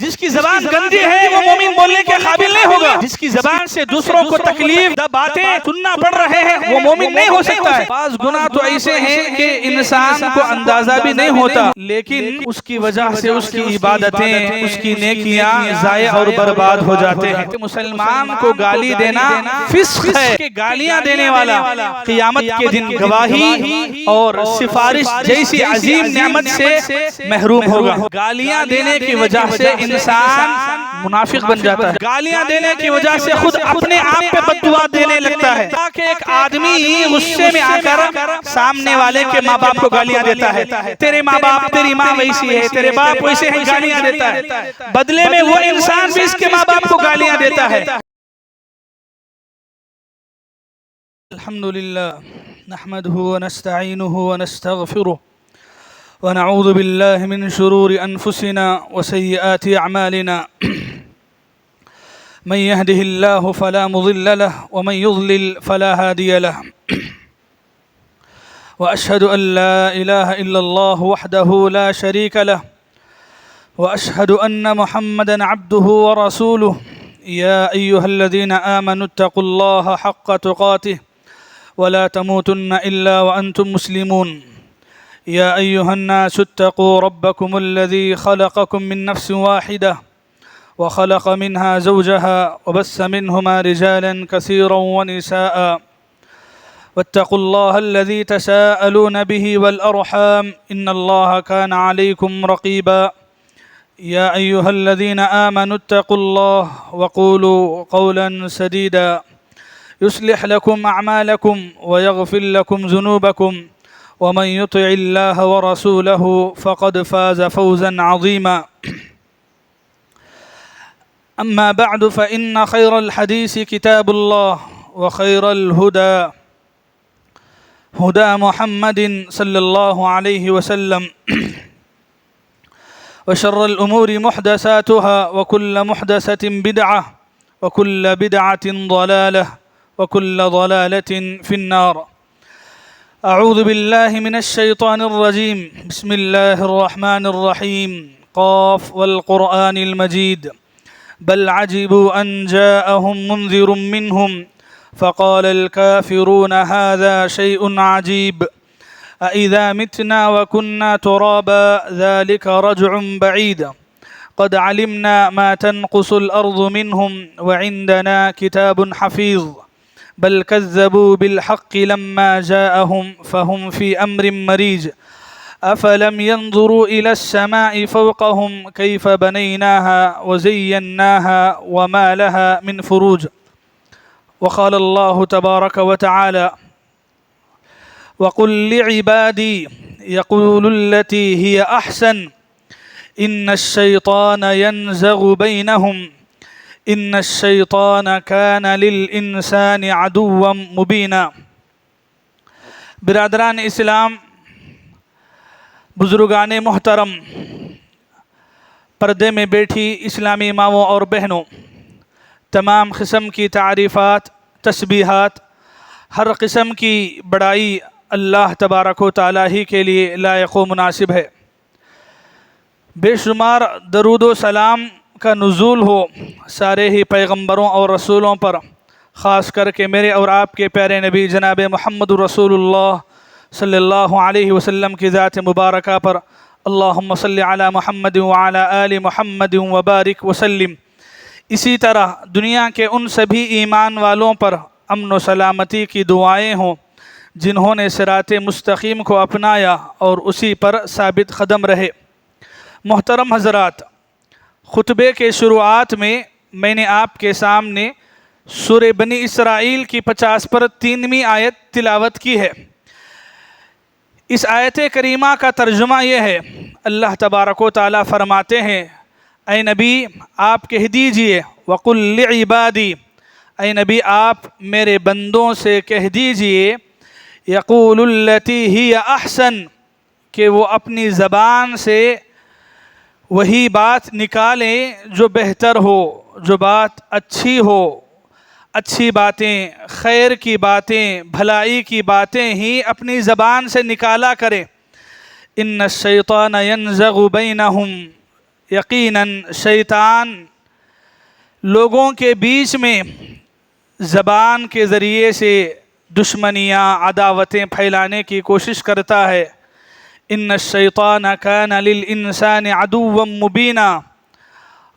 جس کی زبان گندی ہے وہ مومن بولنے کے قابل نہیں ہوگا. جس کی زبان سے دوسروں کو تکلیف دہ باتیں سننا پڑ رہے ہیں وہ مومن نہیں ہو سکتا ہے. بعض گناہ تو ایسے ہیں کہ انسان کو اندازہ بھی نہیں ہوتا لیکن اس کی وجہ سے اس کی عبادتیں اس کی نیکیاں ضائع اور برباد ہو جاتے ہیں. مسلمان کو گالی دینا فسق ہے کہ گالیاں دینے والا قیامت کے دن گواہی اور سفارش جیسی عظیم نعمت سے محروم ہوگا. گالیاں دینے کی وجہ سے انسان منافق بن جاتا ہے. گالیاں دینے کی وجہ سے خود اپنے آپ پہ بد دعا دینے لگتا ہے. کہ ایک آدمی غصے میں آ کر سامنے والے کے ماں باپ کو گالیاں دیتا ہے. تیرے ماں باپ تیری ماں ویسی ہے تیرے باپ ویسے ہیں گالیاں دیتا ہے. بدلے میں وہ انسان بھی اس کے ماں باپ کو گالیاں دیتا ہے. الحمدللہ نحمده ونستعینه ونستغفره ونعوذ بالله من شرور أنفسنا وسيئات أعمالنا من يهده الله فلا مضل له ومن يضلل فلا هادي له وأشهد أن لا إله إلا الله وحده لا شريك له وأشهد أن محمدا عبده ورسوله يا أيها الذين آمنوا اتقوا الله حق تقاته ولا تموتن إلا وأنتم مسلمون يا أيها الناس اتقوا ربكم الذي خلقكم من نفس واحدة وخلق منها زوجها وبث منهما رجالا كثيرا ونساء واتقوا الله الذي تساءلون به والأرحام إن الله كان عليكم رقيبا يا أيها الذين آمنوا اتقوا الله وقولوا قولا سديدا يصلح لكم أعمالكم ويغفر لكم ذنوبكم ومن يطع الله ورسوله فقد فاز فوزا عظيما أما بعد فإن خير الحديث كتاب الله وخير الهدى هدى محمد صلى الله عليه وسلم وشر الأمور محدثاتها وكل محدثة بدعة وكل بدعة ضلالة وكل ضلالة في النار. أعوذ بالله من الشيطان الرجيم. بسم الله الرحمن الرحيم. قاف والقرآن المجيد بل عجبوا أن جاءهم منذر منهم فقال الكافرون هذا شيء عجيب أإذا متنا وكنا ترابا ذلك رجع بعيد قد علمنا ما تنقص الأرض منهم وعندنا كتاب حفيظ بل كذبوا بالحق لما جاءهم فهم في أمر مريج أفلم ينظروا إلى السماء فوقهم كيف بنيناها وزيناها وما لها من فروج. وقال الله تبارك وتعالى وقل لعبادي يقولوا التي هي أحسن إن الشيطان ينزغ بينهم إن الشيطان كان للإنسان عدوا مبينا. برادران اسلام، بزرگان محترم، پردے میں بیٹھی اسلامی ماؤں اور بہنوں، تمام قسم کی تعریفات، تسبیحات، ہر قسم کی بڑائی اللہ تبارک و تعالیٰ ہی کے لیے لائق و مناسب ہے. بے شمار درود و سلام کا نزول ہو سارے ہی پیغمبروں اور رسولوں پر، خاص کر کے میرے اور آپ کے پیارے نبی جناب محمد رسول اللہ صلی اللہ علیہ وسلم کی ذات مبارکہ پر. اللہم صلی علی محمد وعلی آل محمد وبارک وسلم. اسی طرح دنیا کے ان سبھی ایمان والوں پر امن و سلامتی کی دعائیں ہوں جنہوں نے صراط مستقیم کو اپنایا اور اسی پر ثابت قدم رہے. محترم حضرات، خطبے کے شروعات میں نے آپ کے سامنے سورہ بنی اسرائیل کی 50 پر 3ویں آیت تلاوت کی ہے. اس آیت کریمہ کا ترجمہ یہ ہے. اللہ تبارک و تعالیٰ فرماتے ہیں اے نبی آپ کہہ دیجئے وَقُلْ لِعِبَادِي، اے نبی آپ میرے بندوں سے کہہ دیجئے یقول التی ہی احسن، کہ وہ اپنی زبان سے وہی بات نکالیں جو بہتر ہو، جو بات اچھی ہو. اچھی باتیں، خیر کی باتیں، بھلائی کی باتیں ہی اپنی زبان سے نکالا کریں. ان الشیطان ینزغ بینہم، یقیناً شیطان لوگوں کے بیچ میں زبان کے ذریعے سے دشمنیاں عداوتیں پھیلانے کی کوشش کرتا ہے۔ ان الشیطان کان للانسان عدوا مبینا،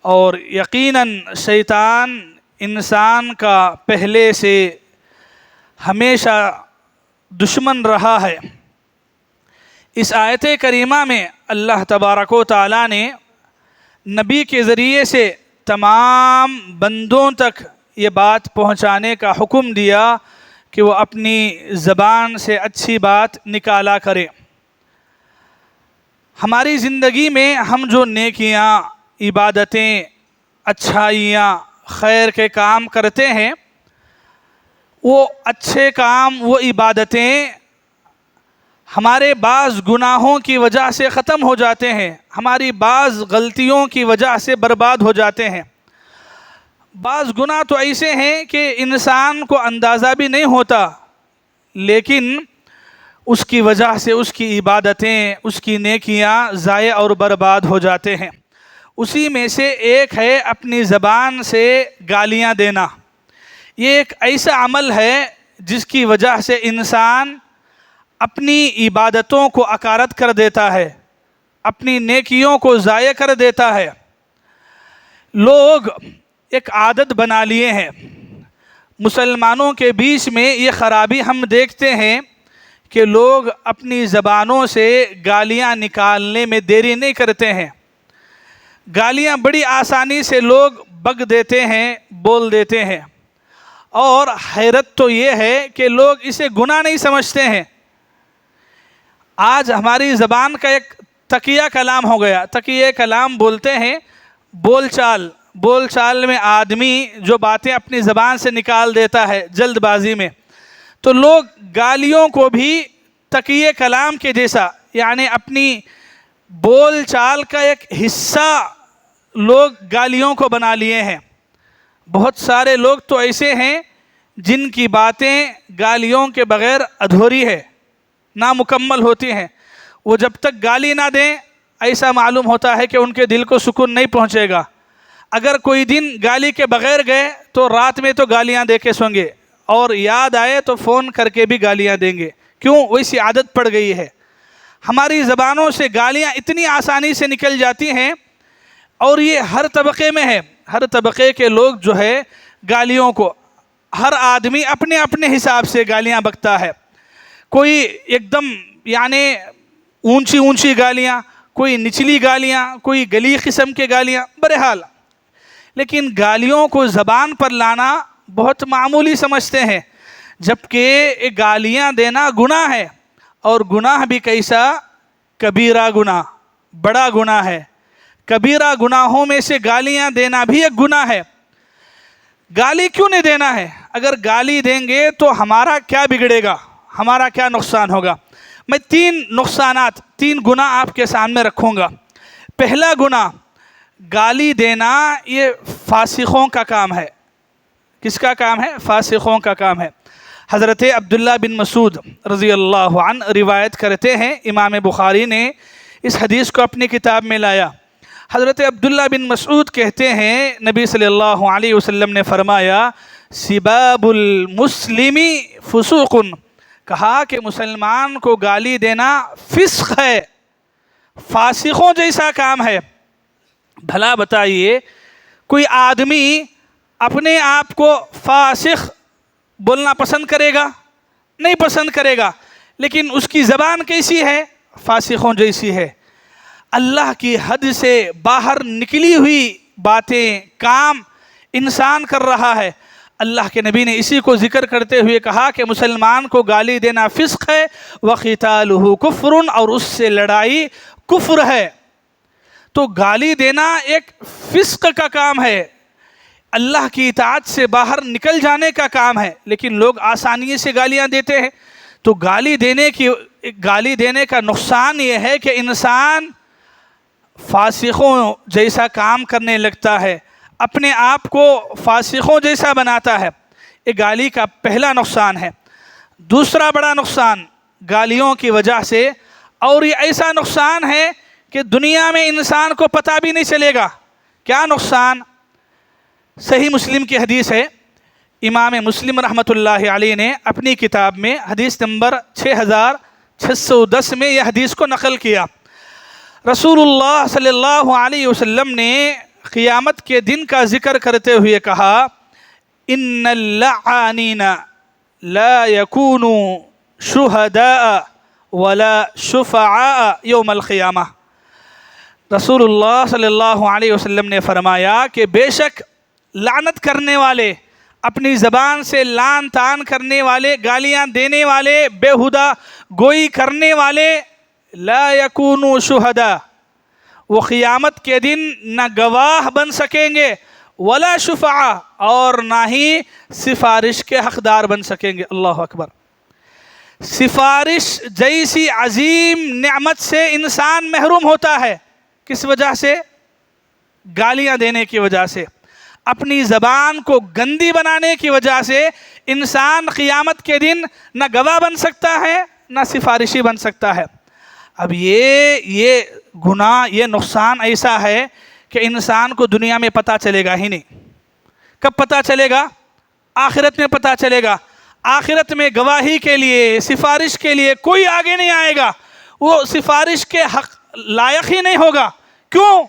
اور یقیناً شیطان انسان کا پہلے سے ہمیشہ دشمن رہا ہے۔ اس آیت کریمہ میں اللہ تبارک و تعالیٰ نے نبی کے ذریعے سے تمام بندوں تک یہ بات پہنچانے کا حکم دیا کہ وہ اپنی زبان سے اچھی بات نکالا کریں۔ ہماری زندگی میں ہم جو نیکیاں، عبادتیں، اچھائیاں، خیر کے کام کرتے ہیں، وہ اچھے کام، وہ عبادتیں ہمارے بعض گناہوں کی وجہ سے ختم ہو جاتے ہیں، ہماری بعض غلطیوں کی وجہ سے برباد ہو جاتے ہیں۔ بعض گناہ تو ایسے ہیں کہ انسان کو اندازہ بھی نہیں ہوتا، لیکن اس کی وجہ سے اس کی عبادتیں، اس کی نیکیاں ضائع اور برباد ہو جاتے ہیں۔ اسی میں سے ایک ہے اپنی زبان سے گالیاں دینا۔ یہ ایک ایسا عمل ہے جس کی وجہ سے انسان اپنی عبادتوں کو اکارت کر دیتا ہے، اپنی نیکیوں کو ضائع کر دیتا ہے۔ لوگ ایک عادت بنا لیے ہیں، مسلمانوں کے بیچ میں یہ خرابی ہم دیکھتے ہیں کہ لوگ اپنی زبانوں سے گالیاں نکالنے میں دیری نہیں کرتے ہیں۔ گالیاں بڑی آسانی سے لوگ بک دیتے ہیں، بول دیتے ہیں، اور حیرت تو یہ ہے کہ لوگ اسے گناہ نہیں سمجھتے ہیں۔ آج ہماری زبان کا ایک تقیہ کلام ہو گیا، تقیہ کلام بولتے ہیں، بول چال میں آدمی جو باتیں اپنی زبان سے نکال دیتا ہے جلد بازی میں، تو لوگ گالیوں کو بھی تقیہ کلام کے جیسا، یعنی اپنی بول چال کا ایک حصہ لوگ گالیوں کو بنا لیے ہیں۔ بہت سارے لوگ تو ایسے ہیں جن کی باتیں گالیوں کے بغیر ادھوری ہے، نامکمل ہوتی ہیں۔ وہ جب تک گالی نہ دیں ایسا معلوم ہوتا ہے کہ ان کے دل کو سکون نہیں پہنچے گا۔ اگر کوئی دن گالی کے بغیر گئے تو رات میں تو گالیاں دے کے سوئیں گے، اور یاد آئے تو فون کر کے بھی گالیاں دیں گے۔ کیوں؟ ویسی عادت پڑ گئی ہے۔ ہماری زبانوں سے گالیاں اتنی آسانی سے نکل جاتی ہیں، اور یہ ہر طبقے میں ہے، ہر طبقے کے لوگ جو ہے گالیوں کو، ہر آدمی اپنے اپنے حساب سے گالیاں بکتا ہے۔ کوئی ایک دم یعنی اونچی گالیاں، کوئی نچلی گالیاں، کوئی گلی قسم کے گالیاں، بہرحال لیکن گالیوں کو زبان پر لانا بہت معمولی سمجھتے ہیں، جبکہ گالیاں دینا گناہ ہے، اور گناہ بھی کیسا؟ کبیرہ گناہ، بڑا گناہ ہے۔ کبیرہ گناہوں میں سے گالیاں دینا بھی ایک گناہ ہے۔ گالی کیوں نہیں دینا ہے؟ اگر گالی دیں گے تو ہمارا کیا بگڑے گا، ہمارا کیا نقصان ہوگا؟ میں تین گناہ آپ کے سامنے رکھوں گا۔ پہلا گناہ، گالی دینا یہ فاسقوں کا کام ہے۔ کس کا کام ہے؟ فاسقوں کا کام ہے۔ حضرت عبداللہ بن مسعود رضی اللہ عنہ روایت کرتے ہیں، امام بخاری نے اس حدیث کو اپنی کتاب میں لایا۔ حضرت عبداللہ بن مسعود کہتے ہیں نبی صلی اللہ علیہ وسلم نے فرمایا، سباب المسلم فسوق، کہا کہ مسلمان کو گالی دینا فسق ہے، فاسقوں جیسا کام ہے۔ بھلا بتائیے کوئی آدمی اپنے آپ کو فاسق بولنا پسند کرے گا؟ نہیں پسند کرے گا، لیکن اس کی زبان کیسی ہے؟ فاسقوں جیسی ہے۔ اللہ کی حد سے باہر نکلی ہوئی باتیں، کام انسان کر رہا ہے۔ اللہ کے نبی نے اسی کو ذکر کرتے ہوئے کہا کہ مسلمان کو گالی دینا فسق ہے، وَقِتَالُهُ كُفْرٌ، اور اس سے لڑائی کفر ہے۔ تو گالی دینا ایک فسق کا کام ہے، اللہ کی اطاعت سے باہر نکل جانے کا کام ہے، لیکن لوگ آسانی سے گالیاں دیتے ہیں۔ تو گالی دینے کا نقصان یہ ہے کہ انسان فاسقوں جیسا کام کرنے لگتا ہے، اپنے آپ کو فاسقوں جیسا بناتا ہے۔ یہ گالی کا پہلا نقصان ہے۔ دوسرا بڑا نقصان گالیوں کی وجہ سے، اور یہ ایسا نقصان ہے کہ دنیا میں انسان کو پتہ بھی نہیں چلے گا کیا نقصان. صحیح مسلم کی حدیث ہے، امام مسلم رحمۃ اللہ علیہ نے اپنی کتاب میں حدیث نمبر 6610 میں یہ حدیث کو نقل کیا. رسول اللہ صلی اللہ علیہ وسلم نے قیامت کے دن کا ذکر کرتے ہوئے کہا، ان اللعانین لا یکونوا شہداء ولا شفعاء یوم القیامہ. رسول اللہ صلی اللہ علیہ وسلم نے فرمایا کہ بے شک لعنت کرنے والے، اپنی زبان سے لعن طعن کرنے والے، گالیاں دینے والے، بیہودہ گوئی کرنے والے، لا یکونوا شہداء، وہ قیامت کے دن نہ گواہ بن سکیں گے، ولا شفعاء، اور نہ ہی سفارش کے حقدار بن سکیں گے. اللہ اکبر. سفارش جیسی عظیم نعمت سے انسان محروم ہوتا ہے. کس وجہ سے؟ گالیاں دینے کی وجہ سے، اپنی زبان کو گندی بنانے کی وجہ سے انسان قیامت کے دن نہ گواہ بن سکتا ہے نہ سفارشی بن سکتا ہے. اب یہ گناہ، یہ نقصان ایسا ہے کہ انسان کو دنیا میں پتہ چلے گا ہی نہیں. کب پتہ چلے گا؟ آخرت میں پتہ چلے گا. آخرت میں گواہی کے لیے، سفارش کے لیے کوئی آگے نہیں آئے گا. وہ سفارش کے حق لائق ہی نہیں ہوگا. کیوں؟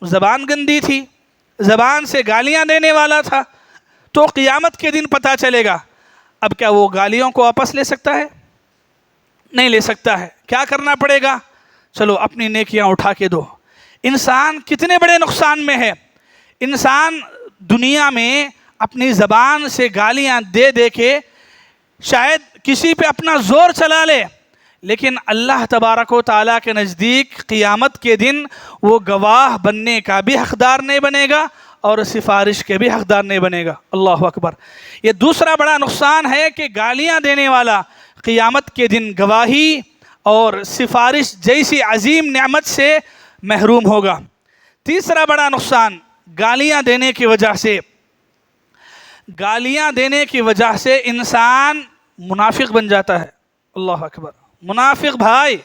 زبان گندی تھی، زبان سے گالیاں دینے والا تھا. تو قیامت کے دن پتہ چلے گا. اب کیا وہ گالیوں کو واپس لے سکتا ہے؟ نہیں لے سکتا ہے. کیا کرنا پڑے گا؟ چلو اپنی نیکیاں اٹھا کے دو. انسان کتنے بڑے نقصان میں ہے. انسان دنیا میں اپنی زبان سے گالیاں دے دے کے شاید کسی پہ اپنا زور چلا لے، لیکن اللہ تبارک و تعالیٰ کے نزدیک قیامت کے دن وہ گواہ بننے کا بھی حقدار نہیں بنے گا اور سفارش کے بھی حقدار نہیں بنے گا. اللہ اکبر. یہ دوسرا بڑا نقصان ہے کہ گالیاں دینے والا قیامت کے دن گواہی اور سفارش جیسی عظیم نعمت سے محروم ہوگا. تیسرا بڑا نقصان گالیاں دینے کی وجہ سے، گالیاں دینے کی وجہ سے انسان منافق بن جاتا ہے. اللہ اکبر. منافق بھائی،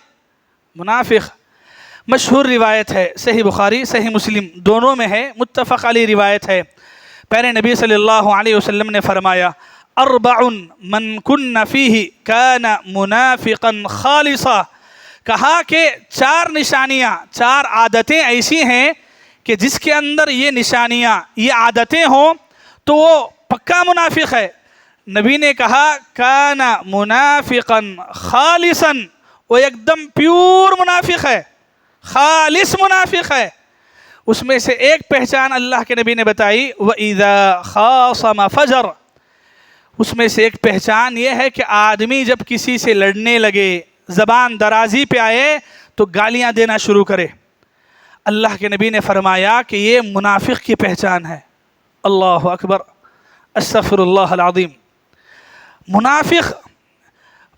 منافق. مشہور روایت ہے، صحیح بخاری صحیح مسلم دونوں میں ہے، متفق علیہ روایت ہے. پیارے نبی صلی اللہ علیہ وسلم نے فرمایا، اربع من کن فیہ کان منافقا خالصا. کہا کہ 4 نشانیاں، 4 عادتیں ایسی ہیں کہ جس کے اندر یہ نشانیاں، یہ عادتیں ہوں تو وہ پکا منافق ہے. نبی نے کہا کان منافقا خالصا، وہ ایک دم پیور منافق ہے، خالص منافق ہے. اس میں سے ایک پہچان اللہ کے نبی نے بتائی، وَإِذَا خَاصَمَ فَجَرَ. اس میں سے ایک پہچان یہ ہے کہ آدمی جب کسی سے لڑنے لگے، زبان درازی پہ آئے تو گالیاں دینا شروع کرے. اللہ کے نبی نے فرمایا کہ یہ منافق کی پہچان ہے. اللہ اکبر. استغفر اللہ العظیم.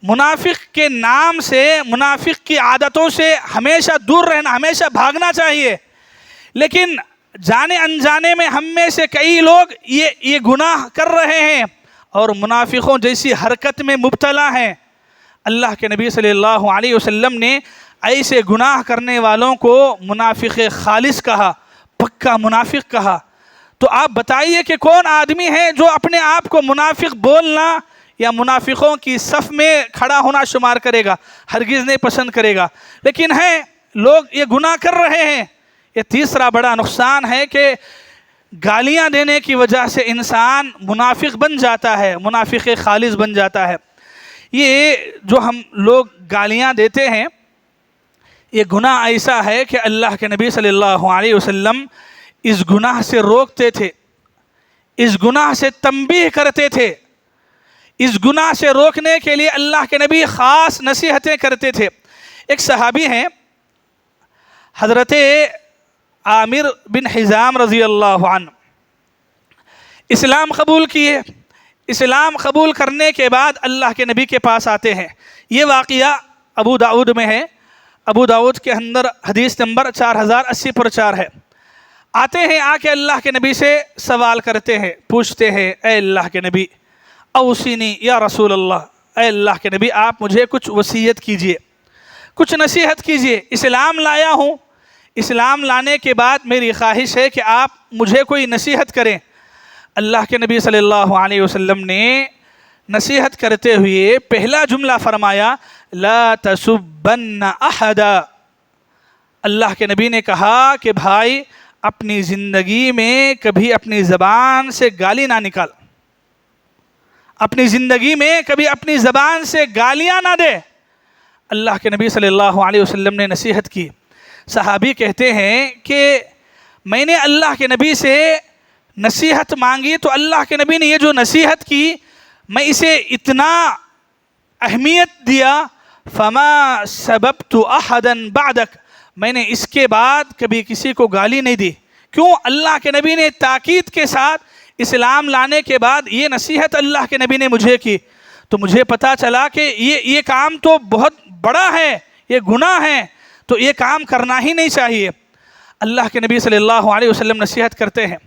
منافق کے نام سے، منافق کی عادتوں سے ہمیشہ دور رہنا، ہمیشہ بھاگنا چاہیے. لیکن جانے انجانے میں ہم میں سے کئی لوگ یہ گناہ کر رہے ہیں اور منافقوں جیسی حرکت میں مبتلا ہیں. اللہ کے نبی صلی اللہ علیہ وسلم نے ایسے گناہ کرنے والوں کو منافق خالص کہا، پکا منافق کہا. تو آپ بتائیے کہ کون آدمی ہے جو اپنے آپ کو منافق بولنا یا منافقوں کی صف میں کھڑا ہونا شمار کرے گا؟ ہرگز نہیں پسند کرے گا. لیکن ہیں لوگ یہ گناہ کر رہے ہیں. یہ تیسرا بڑا نقصان ہے کہ گالیاں دینے کی وجہ سے انسان منافق بن جاتا ہے، منافق خالص بن جاتا ہے. یہ جو ہم لوگ گالیاں دیتے ہیں، یہ گناہ ایسا ہے کہ اللہ کے نبی صلی اللہ علیہ وسلم اس گناہ سے روکتے تھے، اس گناہ سے تنبیہ کرتے تھے. اس گناہ سے روکنے کے لیے اللہ کے نبی خاص نصیحتیں کرتے تھے. ایک صحابی ہیں حضرت عامر بن حزام رضی اللہ عنہ، اسلام قبول کیے. اسلام قبول کرنے کے بعد اللہ کے نبی کے پاس آتے ہیں. یہ واقعہ ابو داؤد میں ہے. ابو داؤد کے اندر حدیث نمبر 4080 پر 4 ہے. آتے ہیں، آ کے اللہ کے نبی سے سوال کرتے ہیں، پوچھتے ہیں، اے اللہ کے نبی اوصینی یا رسول اللہ، اے اللہ کے نبی آپ مجھے کچھ وصیت کیجئے، کچھ نصیحت کیجئے. اسلام لایا ہوں اسلام لانے کے بعد میری خواہش ہے کہ آپ مجھے کوئی نصیحت کریں۔ اللہ کے نبی صلی اللہ علیہ وسلم نے نصیحت کرتے ہوئے پہلا جملہ فرمایا لا تسبن احدا۔ اللہ کے نبی نے کہا کہ بھائی اپنی زندگی میں کبھی اپنی زبان سے گالی نہ نکال، اپنی زندگی میں کبھی اپنی زبان سے گالیاں نہ دے۔ اللہ کے نبی صلی اللہ علیہ وسلم نے نصیحت کی۔ صحابی کہتے ہیں کہ میں نے اللہ کے نبی سے نصیحت مانگی تو اللہ کے نبی نے یہ جو نصیحت کی میں اسے اتنا اہمیت دیا، فما سببت احدا بعدک، میں نے اس کے بعد کبھی کسی کو گالی نہیں دی۔ کیوں؟ اللہ کے نبی نے تاکید کے ساتھ اسلام لانے کے بعد یہ نصیحت اللہ کے نبی نے مجھے کی، تو مجھے پتا چلا کہ یہ کام تو بہت بڑا ہے، یہ گناہ ہے، تو یہ کام کرنا ہی نہیں چاہیے۔ اللہ کے نبی صلی اللہ علیہ وسلم نصیحت کرتے ہیں۔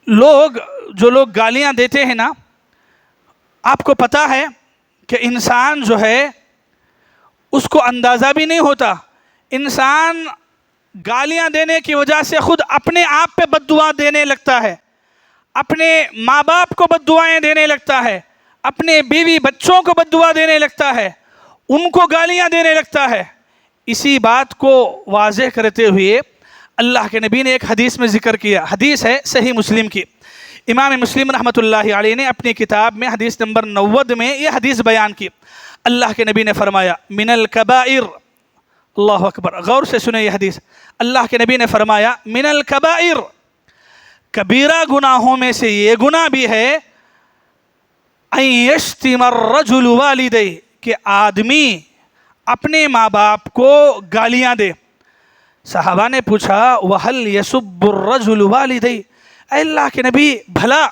جو لوگ گالیاں دیتے ہیں نا، آپ کو پتا ہے کہ انسان جو ہے اس کو اندازہ بھی نہیں ہوتا، انسان گالیاں دینے کی وجہ سے خود اپنے آپ پہ بد دعا دینے لگتا ہے، اپنے ماں باپ کو بد دعائیں دینے لگتا ہے، اپنے بیوی بچوں کو بد دعا دینے لگتا ہے، ان کو گالیاں دینے لگتا ہے۔ اسی بات کو واضح کرتے ہوئے اللہ کے نبی نے ایک حدیث میں ذکر کیا، حدیث ہے صحیح مسلم کی۔ امام مسلم رحمۃ اللہ علیہ نے اپنی کتاب میں حدیث نمبر 90 میں یہ حدیث بیان کی۔ اللہ کے نبی نے فرمایا من الکبائر، اللہ اکبر، غور سے سنیں یہ حدیث۔ اللہ کے نبی نے فرمایا من الکبائر، کبیرہ گناہوں میں سے یہ گناہ بھی ہے ان یشتم الرجل والدیہ، کہ آدمی اپنے ماں باپ کو گالیاں دے۔ صحابہ نے پوچھا وَهَلْ يَسُبُّ الرَّجُلُ وَالِدَيْهِ، اے اللہ کے نبی بھلا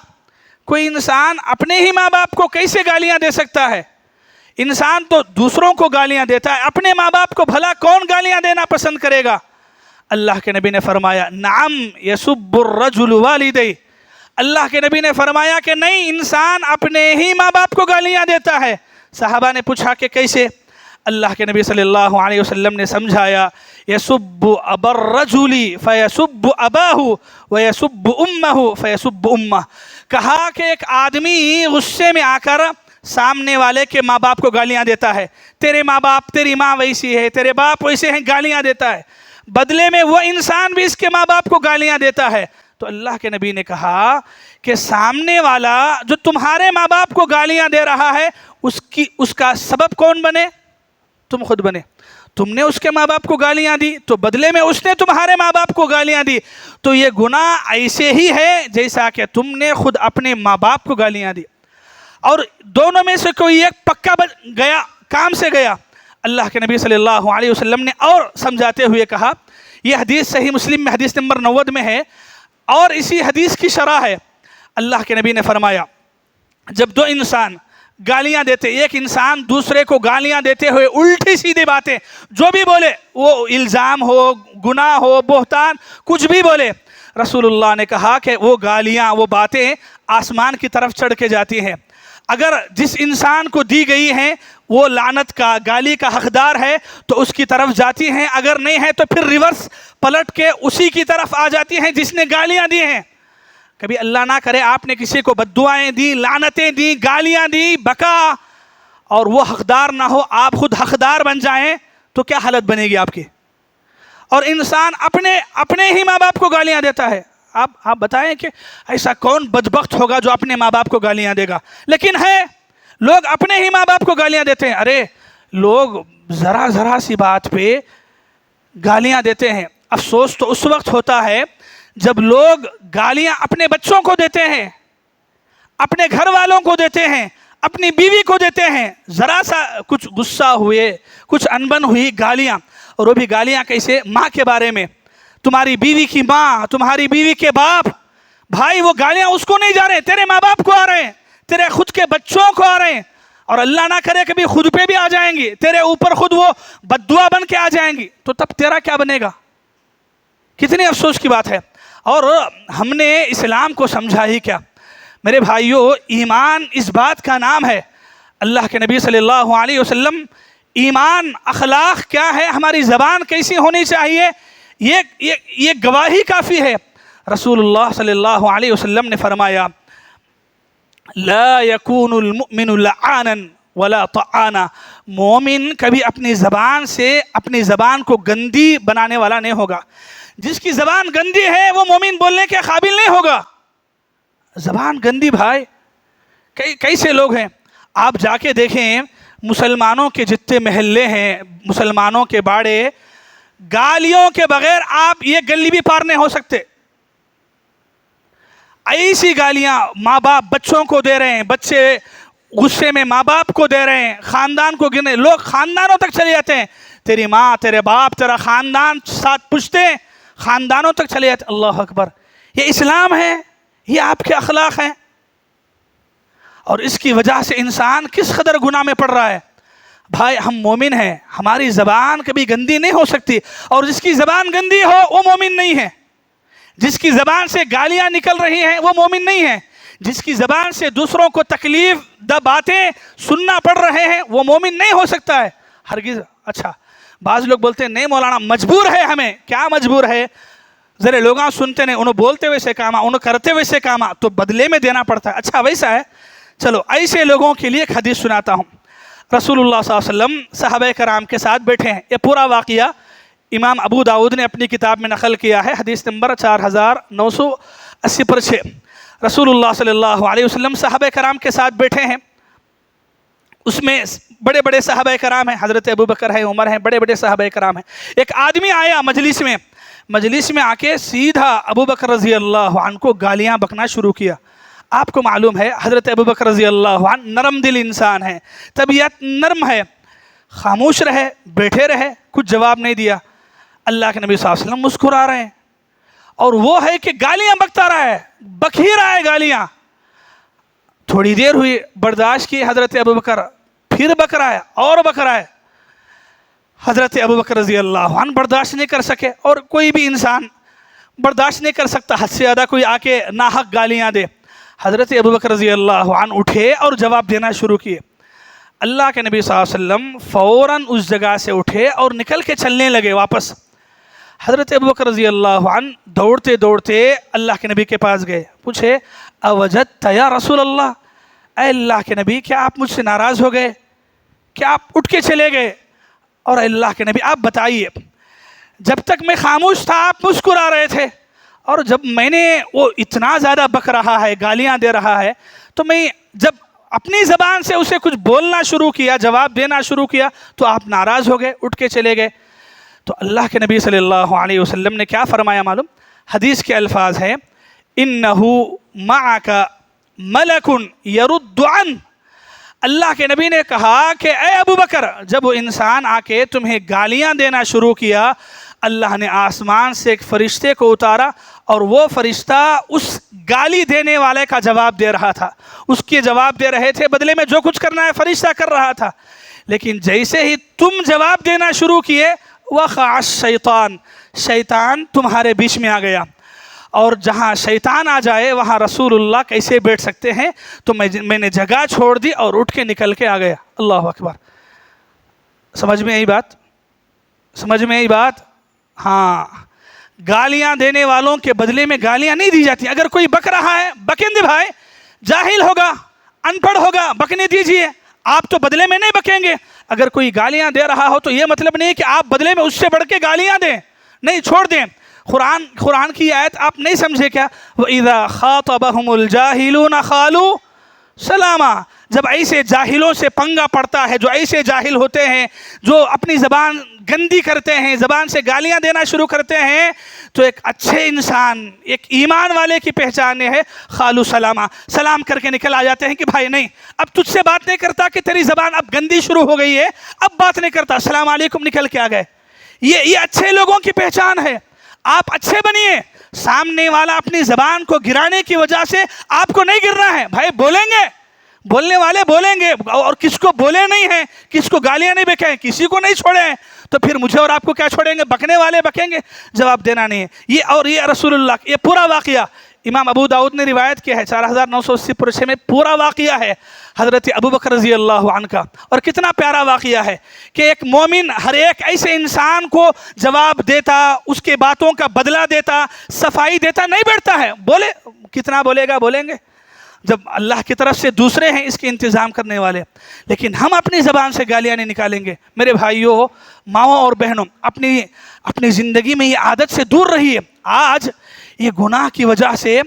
کوئی انسان اپنے ہی ماں باپ کو کیسے گالیاں دے سکتا ہے؟ انسان تو دوسروں کو گالیاں دیتا ہے، اپنے ماں باپ کو بھلا کون گالیاں دینا پسند کرے گا؟ اللہ کے نبی نے فرمایا نعم یسب الرجل والدیہ، اللہ کے نبی نے فرمایا کہ نہیں، انسان اپنے ہی ماں باپ کو گالیاں دیتا ہے۔ صحابہ نے پوچھا کہ کیسے؟ اللہ کے نبی صلی اللہ علیہ وسلم نے سمجھایا یسب ابا الرجل فیسب اباہ ویسب امہ فیسب امہ، کہا کہ ایک آدمی غصے میں آ کر سامنے والے کے ماں باپ کو گالیاں دیتا ہے، تیرے ماں باپ، تیری ماں ویسی ہے، تیرے باپ ویسے ہیں، گالیاں دیتا ہے، بدلے میں وہ انسان بھی اس کے ماں باپ کو گالیاں دیتا ہے۔ تو اللہ کے نبی نے کہا کہ سامنے والا جو تمہارے ماں باپ کو گالیاں دے رہا ہے اس کا سبب کون بنے؟ تم خود بنے۔ تم نے اس کے ماں باپ کو گالیاں دی تو بدلے میں اس نے تمہارے ماں باپ کو گالیاں دی، تو یہ گناہ ایسے ہی ہے جیسا کہ تم نے خود اپنے ماں باپ کو گالیاں دی، اور دونوں میں سے کوئی ایک پکا گیا، کام سے گیا۔ اللہ کے نبی صلی اللہ علیہ وسلم نے اور سمجھاتے ہوئے کہا، یہ حدیث صحیح مسلم میں حدیث نمبر 90 میں ہے، اور اسی حدیث کی شرح ہے۔ اللہ کے نبی نے فرمایا جب دو انسان گالیاں دیتے، ایک انسان دوسرے کو گالیاں دیتے ہوئے الٹی سیدھی باتیں جو بھی بولے، وہ الزام ہو، گناہ ہو، بہتان، کچھ بھی بولے، رسول اللہ نے کہا کہ وہ گالیاں، وہ باتیں آسمان کی طرف چڑھ کے جاتی ہیں۔ اگر جس انسان کو دی گئی ہیں وہ لعنت کا، گالی کا حقدار ہے تو اس کی طرف جاتی ہیں، اگر نہیں ہے تو پھر ریورس پلٹ کے اسی کی طرف آ جاتی ہیں جس نے گالیاں دی ہیں۔ کبھی اللہ نہ کرے آپ نے کسی کو بد دعائیں دی، لعنتیں دی، گالیاں دی، بکا، اور وہ حقدار نہ ہو، آپ خود حقدار بن جائیں تو کیا حالت بنے گی آپ کی؟ اور انسان اپنے ہی ماں باپ کو گالیاں دیتا ہے۔ آپ بتائیں کہ ایسا کون بدبخت ہوگا جو اپنے ماں باپ کو گالیاں دے گا؟ لیکن ہے لوگ اپنے ہی ماں باپ کو گالیاں دیتے ہیں۔ ارے لوگ ذرا سی بات پہ گالیاں دیتے ہیں۔ افسوس تو اس وقت ہوتا ہے جب لوگ گالیاں اپنے بچوں کو دیتے ہیں، اپنے گھر والوں کو دیتے ہیں، اپنی بیوی کو دیتے ہیں، ذرا سا کچھ غصہ ہوئے، کچھ انبن ہوئی، گالیاں، اور وہ بھی گالیاں کیسے؟ ماں کے بارے میں، تمہاری بیوی کی ماں، تمہاری بیوی کے باپ، بھائی وہ گالیاں اس کو نہیں جا رہے، تیرے ماں باپ کو آ رہے ہیں، تیرے خود کے بچوں کو آ رہے ہیں، اور اللہ نہ کرے کبھی خود پہ بھی آ جائیں گی، تیرے اوپر خود وہ بددعا بن کے آ جائیں گی، تو تب تیرا کیا بنے گا؟ کتنی افسوس کی بات ہے۔ اور ہم نے اسلام کو سمجھا ہی کیا؟ میرے بھائیوں، ایمان اس بات کا نام ہے، اللہ کے نبی صلی اللہ علیہ وسلم ایمان، اخلاق کیا ہے، ہماری زبان کیسی ہونی چاہیے، یہ گواہی کافی ہے۔ رسول اللہ صلی اللہ علیہ وسلم نے فرمایا لا یکون المؤمن لعانا ولا طعانا، مومن کبھی اپنی زبان سے اپنی زبان کو گندی بنانے والا نہیں ہوگا۔ جس کی زبان گندی ہے وہ مومن بولنے کے قابل نہیں ہوگا۔ زبان گندی بھائی، کیسے لوگ ہیں، آپ جا کے دیکھیں مسلمانوں کے جتنے محلے ہیں، مسلمانوں کے باڑے، گالیوں کے بغیر آپ یہ گلی بھی پار نہیں ہو سکتے۔ ایسی گالیاں ماں باپ بچوں کو دے رہے ہیں، بچے غصے میں ماں باپ کو دے رہے ہیں، خاندان کو گنے، لوگ خاندانوں تک چلے جاتے ہیں، تیری ماں تیرے باپ تیرا خاندان ساتھ پوچھتے ہیں، خاندانوں تک چلے جاتے ہیں۔ اللہ اکبر، یہ اسلام ہے؟ یہ آپ کے اخلاق ہیں؟ اور اس کی وجہ سے انسان کس قدر گناہ میں پڑ رہا ہے۔ بھائی ہم مومن ہیں، ہماری زبان کبھی گندی نہیں ہو سکتی، اور جس کی زبان گندی ہو وہ مومن نہیں ہے۔ جس کی زبان سے گالیاں نکل رہی ہیں وہ مومن نہیں ہے۔ جس کی زبان سے دوسروں کو تکلیف دہ باتیں سننا پڑ رہے ہیں وہ مومن نہیں ہو سکتا ہے ہرگز۔ اچھا بعض لوگ بولتے ہیں نہیں مولانا مجبور ہے ہمیں، کیا مجبور ہے؟ ذرا لوگاں سنتے نہیں، انہوں بولتے ہوئے سے کاما، انہوں کرتے ہوئے سے کاما، تو بدلے میں دینا پڑتا ہے۔ اچھا ویسا ہے، چلو ایسے لوگوں کے لیے ایک حدیث سناتا ہوں۔ رسول اللہ صلی اللہ علیہ وسلم صحابہ کرام کے ساتھ بیٹھے ہیں، یہ پورا واقعہ امام ابو داؤد نے اپنی کتاب میں نقل کیا ہے، حدیث نمبر 4980/6۔ رسول اللہ صلی اللہ علیہ وسلم صحابہ کرام کے ساتھ بیٹھے ہیں، اس میں بڑے بڑے صحابہ کرام ہیں، حضرت ابو بکر ہے، عمر ہیں، بڑے بڑے صحابہ کرام ہیں۔ ایک آدمی آیا مجلس میں آ کے سیدھا ابو بکر رضی اللہ عنہ کو گالیاں بکنا شروع کیا۔ آپ کو معلوم ہے حضرت ابو بکر رضی اللہ عنہ نرم دل انسان ہے، طبیعت نرم ہے، خاموش رہے، بیٹھے رہے، کچھ جواب نہیں دیا۔ اللہ کے نبی صلی اللہ علیہ وسلم مسکرا رہے ہیں، اور وہ ہے کہ گالیاں بکتا رہا ہے، بک ہی رہا ہے گالیاں۔ تھوڑی دیر ہوئی، برداشت کی حضرت ابو بکر، پھر بک رہا ہے اور بک رہا ہے۔ حضرت ابو بکر رضی اللہ عنہ برداشت نہیں کر سکے، اور کوئی بھی انسان برداشت نہیں کر سکتا حد سے زیادہ کوئی آ کے ناحق گالیاں دے۔ حضرت ابو بکر رضی اللہ عنہ اٹھے اور جواب دینا شروع کیے۔ اللہ کے نبی صلی اللہ علیہ وسلم فوراً اس جگہ سے اٹھے اور نکل کے چلنے لگے واپس۔ حضرت ابو بکر رضی اللہ عنہ دوڑتے دوڑتے اللہ کے نبی کے پاس گئے، پوچھے اوجدت یا رسول اللہ، اے اللہ کے نبی کیا آپ مجھ سے ناراض ہو گئے؟ کیا آپ اٹھ کے چلے گئے؟ اور اللہ کے نبی آپ بتائیے، جب تک میں خاموش تھا آپ مسکرا رہے تھے، اور جب میں نے وہ اتنا زیادہ بک رہا ہے، گالیاں دے رہا ہے، تو میں جب اپنی زبان سے اسے کچھ بولنا شروع کیا، جواب دینا شروع کیا، تو آپ ناراض ہو گئے، اٹھ کے چلے گئے۔ تو اللہ کے نبی صلی اللہ علیہ وسلم نے کیا فرمایا معلوم؟ حدیث کے الفاظ ہیں اِنَّهُ مَعَكَ مَلَكٌ يَرُدُّ عَنْ۔ اللہ کے نبی نے کہا کہ اے ابو بکر، جب وہ انسان آ کے تمہیں گالیاں دینا شروع کیا، اللہ نے آسمان سے ایک فرشتے کو اتارا، اور وہ فرشتہ اس گالی دینے والے کا جواب دے رہا تھا، اس کے جواب دے رہے تھے، بدلے میں جو کچھ کرنا ہے فرشتہ کر رہا تھا۔ لیکن جیسے ہی تم جواب دینا شروع کیے، وقع الشیطان، شیطان تمہارے بیچ میں آ گیا، اور جہاں شیطان آ جائے وہاں رسول اللہ کیسے بیٹھ سکتے ہیں؟ تو میں نے جگہ چھوڑ دی اور اٹھ کے نکل کے آ گیا۔ اللہ اکبر، سمجھ میں آئی بات؟ سمجھ میں آئی بات؟ ہاں، گالیاں دینے والوں کے بدلے میں گالیاں نہیں دی جاتی۔ اگر کوئی بک رہا ہے بکیں دے بھائی، جاہل ہوگا، ان پڑھ ہوگا، بکنے دیجئے، آپ تو بدلے میں نہیں بکیں گے۔ اگر کوئی گالیاں دے رہا ہو تو یہ مطلب نہیں کہ آپ بدلے میں اس سے بڑھ کے گالیاں دیں، نہیں، چھوڑ دیں۔ قرآن کی آیت آپ نہیں سمجھے کیا؟ وَإِذَا خَاطَبَهُمُ الْجَاهِلُونَ قَالُوا سَلَامًا، جب ایسے جاہلوں سے پنگا پڑتا ہے، جو ایسے جاہل ہوتے ہیں، جو اپنی زبان گندی کرتے ہیں، زبان سے گالیاں دینا شروع کرتے ہیں، تو ایک اچھے انسان، ایک ایمان والے کی پہچان ہے قالوا سلاما، سلام کر کے نکل آ جاتے ہیں کہ بھائی نہیں، اب تجھ سے بات نہیں کرتا کہ تیری زبان اب گندی شروع ہو گئی ہے، اب بات نہیں کرتا، السلام علیکم، نکل کے آ گئے۔ یہ اچھے لوگوں کی پہچان ہے۔ آپ اچھے بنیے، سامنے والا اپنی زبان کو گرانے کی وجہ سے آپ کو نہیں گرنا ہے بھائی، بولیں گے، بولنے والے بولیں گے، اور کس کو بولے نہیں ہیں، کس کو گالیاں نہیں بکیں، کسی کو نہیں چھوڑے ہیں، تو پھر مجھے اور آپ کو کیا چھوڑیں گے؟ بکنے والے بکیں گے، جواب دینا نہیں ہے۔ یہ رسول اللہ، یہ پورا واقعہ امام ابو داؤد نے روایت کیا ہے 4980 پرچے میں پورا واقعہ ہے حضرت ابو بکر رضی اللہ عنہ کا. اور کتنا پیارا واقعہ ہے کہ ایک مومن ہر ایک ایسے انسان کو جواب دیتا، اس کے باتوں کا بدلہ دیتا، صفائی دیتا نہیں بیٹھتا ہے. بولے کتنا بولے گا، بولیں گے جب اللہ کی طرف سے دوسرے ہیں اس کے انتظام کرنے والے. لیکن ہم اپنی زبان سے گالیاں نہیں نکالیں گے. میرے بھائیوں، ماؤں اور بہنوں، اپنی زندگی میں یہ عادت سے دور رہیے. آج یہ گناہ کی وجہ سے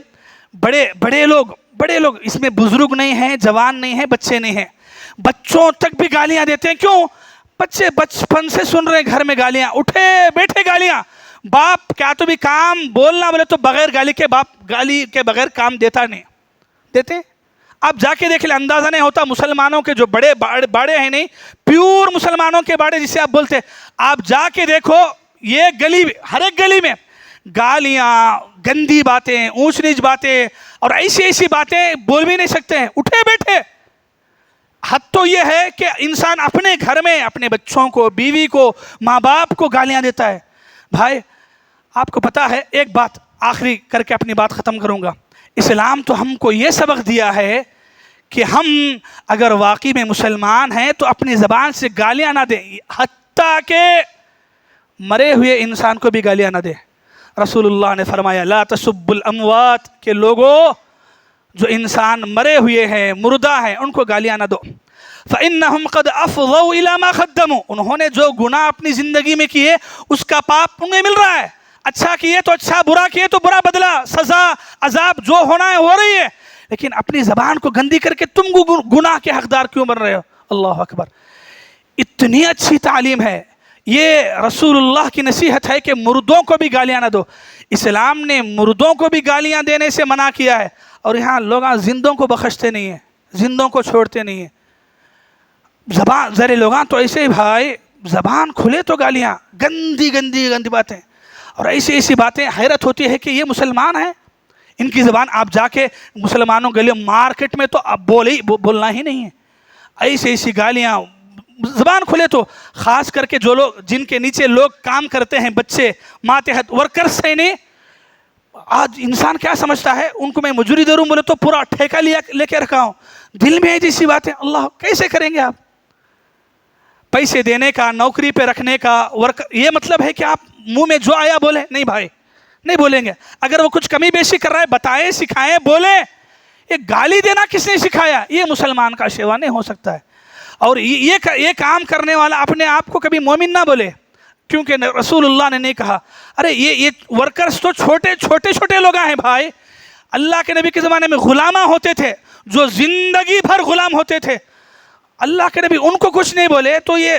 بڑے لوگ اس میں بزرگ نہیں ہیں، جوان نہیں ہیں، بچے نہیں ہیں، بچوں تک بھی گالیاں دیتے ہیں. کیوں؟ بچے بچپن سے سن رہے ہیں گھر میں گالیاں، اٹھے بیٹھے گالیاں. باپ کیا تو بھی کام بولنا بولے تو بغیر گالی کے، باپ گالی کے بغیر کام دیتا نہیں دیتے. آپ جا کے دیکھ لیں، اندازہ نہیں ہوتا مسلمانوں کے جو بڑے باڑے ہیں، نہیں پیور مسلمانوں کے باڑے جسے آپ بولتے، آپ جا کے دیکھو یہ گلی، ہر ایک گلی میں گالیاں، گندی باتیں، اونچ نیچ باتیں اور ایسی باتیں بول بھی نہیں سکتے ہیں اٹھے بیٹھے. حد تو یہ ہے کہ انسان اپنے گھر میں اپنے بچوں کو، بیوی کو، ماں باپ کو گالیاں دیتا ہے. بھائی آپ کو پتا ہے، ایک بات آخری کر کے اپنی بات ختم کروں گا. اسلام تو ہم کو یہ سبق دیا ہے کہ ہم اگر واقعی میں مسلمان ہیں تو اپنی زبان سے گالیاں نہ دیں، حتیٰ کہ مرے ہوئے انسان کو بھی گالیاں نہ دیں. رسول اللہ نے فرمایا لا تسبوا الاموات، کہ لوگوں جو انسان مرے ہوئے ہیں، مردہ ہیں، ان کو گالیاں نہ دو. فإنهم قد افضوا الى ما قدموا، انہوں نے جو گناہ اپنی زندگی میں کیے اس کا پاپ انہیں مل رہا ہے. اچھا کیے تو اچھا، برا کیے تو برا بدلہ، سزا عذاب جو ہونا ہے ہو رہی ہے. لیکن اپنی زبان کو گندی کر کے تم گناہ کے حقدار کیوں بن رہے ہو؟ اللہ اکبر. اتنی اچھی تعلیم ہے. یہ رسول اللہ کی نصیحت ہے کہ مردوں کو بھی گالیاں نہ دو. اسلام نے مردوں کو بھی گالیاں دینے سے منع کیا ہے، اور یہاں لوگ زندوں کو بخشتے نہیں ہیں، زندوں کو چھوڑتے نہیں ہیں. زبان ذرے لوگاں تو ایسے ہی بھائی، زبان کھلے تو گالیاں، گندی باتیں اور ایسی باتیں. حیرت ہوتی ہے کہ یہ مسلمان ہیں، ان کی زبان. آپ جا کے مسلمانوں گلیوں مارکیٹ میں تو اب بولنا ہی نہیں ہے. ایسی گالیاں، زبان کھلے تو. خاص کر کے جو لوگ جن کے نیچے لوگ کام کرتے ہیں، بچے، ماتحت ورکرز ہیں، نہیں آج انسان کیا سمجھتا ہے ان کو میں مجوری دے رہا ہوں بولے تو پورا ٹھیکہ لے کے رکھا ہوں. دل میں جیسی باتیں، اللہ کیسے کریں گے آپ؟ پیسے دینے کا، نوکری پہ رکھنے کا، یہ مطلب ہے کہ آپ منہ میں جو آیا بولے؟ نہیں بھائی، نہیں بولیں گے. اگر وہ کچھ کمی بیشی کر رہا ہے بتائیں، سکھائیں، بولیں. یہ گالی دینا کس نے سکھایا؟ یہ مسلمان کا شیوا نہیں ہو سکتا ہے. اور یہ کام کرنے والا اپنے آپ کو کبھی مومن نہ بولے، کیونکہ رسول اللہ نے نہیں کہا. ارے یہ ورکرز تو چھوٹے لوگ ہیں بھائی. اللہ کے نبی کے زمانے میں غلامہ ہوتے تھے جو زندگی بھر غلام ہوتے تھے. اللہ کے نبی ان کو کچھ نہیں بولے تو یہ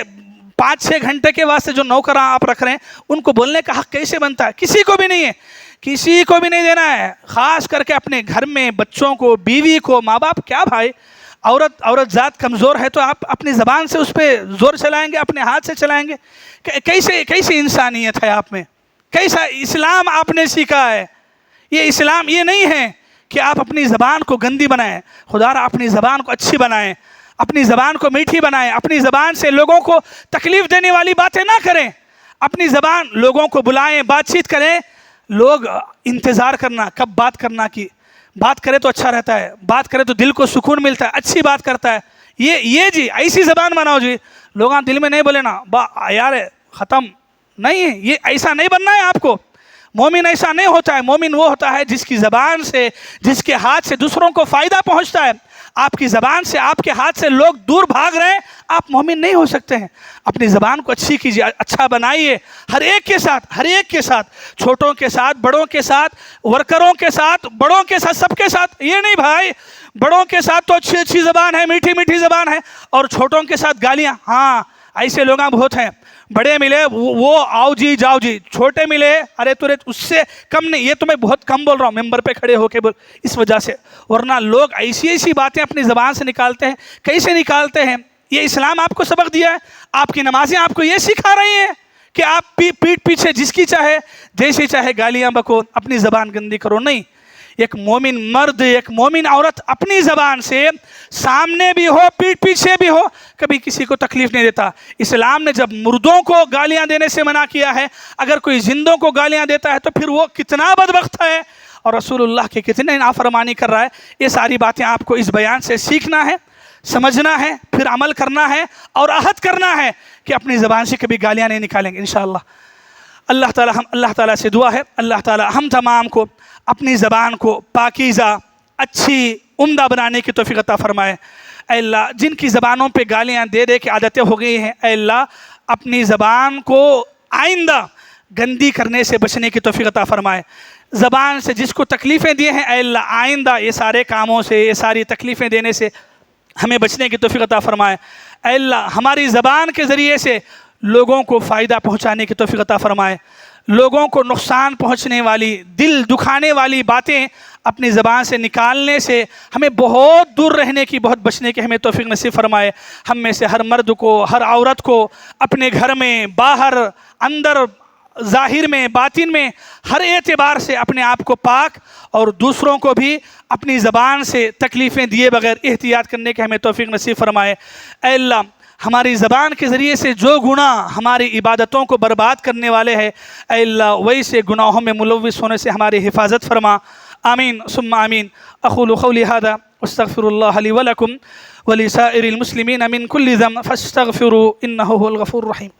5-6 گھنٹے کے واسطے جو نوکراں آپ رکھ رہے ہیں ان کو بولنے کا حق کیسے بنتا ہے؟ کسی کو بھی نہیں ہے، کسی کو بھی نہیں دینا ہے. خاص کر کے اپنے گھر میں بچوں کو، بیوی کو، ماں باپ. کیا بھائی، عورت ذات کمزور ہے تو آپ اپنی زبان سے اس پہ زور چلائیں گے، اپنے ہاتھ سے چلائیں گے؟ کیسی انسانیت ہے آپ میں؟ کیسا اسلام آپ نے سیکھا ہے؟ یہ اسلام یہ نہیں ہے کہ آپ اپنی زبان کو گندی بنائیں. خدا را اپنی زبان کو اچھی بنائیں، اپنی زبان کو میٹھی بنائیں. اپنی زبان سے لوگوں کو تکلیف دینے والی باتیں نہ کریں. اپنی زبان لوگوں کو بلائیں، بات چیت کریں. لوگ انتظار کرنا کب بات کرنا کی، بات کرے تو اچھا رہتا ہے، بات کرے تو دل کو سکون ملتا ہے، اچھی بات کرتا ہے. یہ جی ایسی زبان بناؤ جی. لوگاں دل میں نہیں بولے نا یار ختم نہیں ہے. یہ ایسا نہیں بننا ہے آپ کو. مومن ایسا نہیں ہوتا ہے. مومن وہ ہوتا ہے جس کی زبان سے، جس کے ہاتھ سے دوسروں کو فائدہ پہنچتا ہے. آپ کی زبان سے، آپ کے ہاتھ سے لوگ دور بھاگ رہے ہیں، آپ مومن نہیں ہو سکتے ہیں. اپنی زبان کو اچھی کیجیے، اچھا بنائیے ہر ایک کے ساتھ، چھوٹوں کے ساتھ، بڑوں کے ساتھ، ورکروں کے ساتھ، بڑوں کے ساتھ، سب کے ساتھ. یہ نہیں بھائی بڑوں کے ساتھ تو اچھی زبان ہے، میٹھی زبان ہے، اور چھوٹوں کے ساتھ گالیاں. ہاں ایسے لوگ بہت ہیں. بڑے ملے وہ آؤ جی جاؤ جی، چھوٹے ملے ارے تو اس سے کم نہیں. یہ تو میں بہت کم بول رہا ہوں ممبر پہ کھڑے ہو کے اس وجہ سے. ورنہ لوگ ایسی باتیں اپنی زبان سے نکالتے ہیں. کیسے نکالتے ہیں؟ یہ اسلام آپ کو سبق دیا ہے. آپ کی نمازیں آپ کو یہ سکھا رہی ہیں کہ آپ پیٹ پیچھے جس کی چاہے جیسی چاہے گالیاں بکو، اپنی زبان گندی کرو. نہیں، ایک مومن مرد، ایک مومن عورت اپنی زبان سے سامنے بھی ہو، پیٹ پیچھے بھی ہو، کبھی کسی کو تکلیف نہیں دیتا. اسلام نے جب مردوں کو گالیاں دینے سے منع کیا ہے، اگر کوئی زندوں کو گالیاں دیتا ہے تو پھر وہ کتنا بدبخت ہے. اور رسول اللہ کے کتنے نافرمانی کر رہا ہے. یہ ساری باتیں آپ کو اس بیان سے سیکھنا ہے، سمجھنا ہے، پھر عمل کرنا ہے اور عہد کرنا ہے کہ اپنی زبان سے کبھی گالیاں نہیں نکالیں گے انشاءاللہ. اللہ تعالیٰ سے دعا ہے اللہ تعالیٰ ہم تمام کو اپنی زبان کو پاکیزہ، اچھی، عمدہ بنانے کی توفیق عطا فرمائے. اے اللہ جن کی زبانوں پہ گالیاں دے دے کے عادتیں ہو گئی ہیں، اے اللہ اپنی زبان کو آئندہ گندی کرنے سے بچنے کی توفیق عطا فرمائے. زبان سے جس کو تکلیفیں دی ہیں، اے اللہ آئندہ یہ سارے کاموں سے، یہ ساری تکلیفیں دینے سے ہمیں بچنے کی توفیق عطا فرمائے. اے اللہ ہماری زبان کے ذریعے سے لوگوں کو فائدہ پہنچانے کی توفیق عطا فرمائے. لوگوں کو نقصان پہنچنے والی، دل دکھانے والی باتیں اپنی زبان سے نکالنے سے ہمیں بہت دور رہنے کی، بہت بچنے کی ہمیں توفیق نصیب فرمائے. ہم میں سے ہر مرد کو، ہر عورت کو اپنے گھر میں، باہر، اندر، ظاہر میں، باطن میں، ہر اعتبار سے اپنے آپ کو پاک اور دوسروں کو بھی اپنی زبان سے تکلیفیں دیے بغیر احتیاط کرنے کے ہمیں توفیق نصیب فرمائے. اے اللہ ہماری زبان کے ذریعے سے جو گناہ ہماری عبادتوں کو برباد کرنے والے ہیں، اے اللہ ویسے گناہوں میں ملوث ہونے سے ہماری حفاظت فرما. آمین ثم آمین. اقول قولی هذا واستغفر الله لي ولكم ولسائر المسلمين من كل ذنب فاستغفروا انه هو الغفور الرحيم.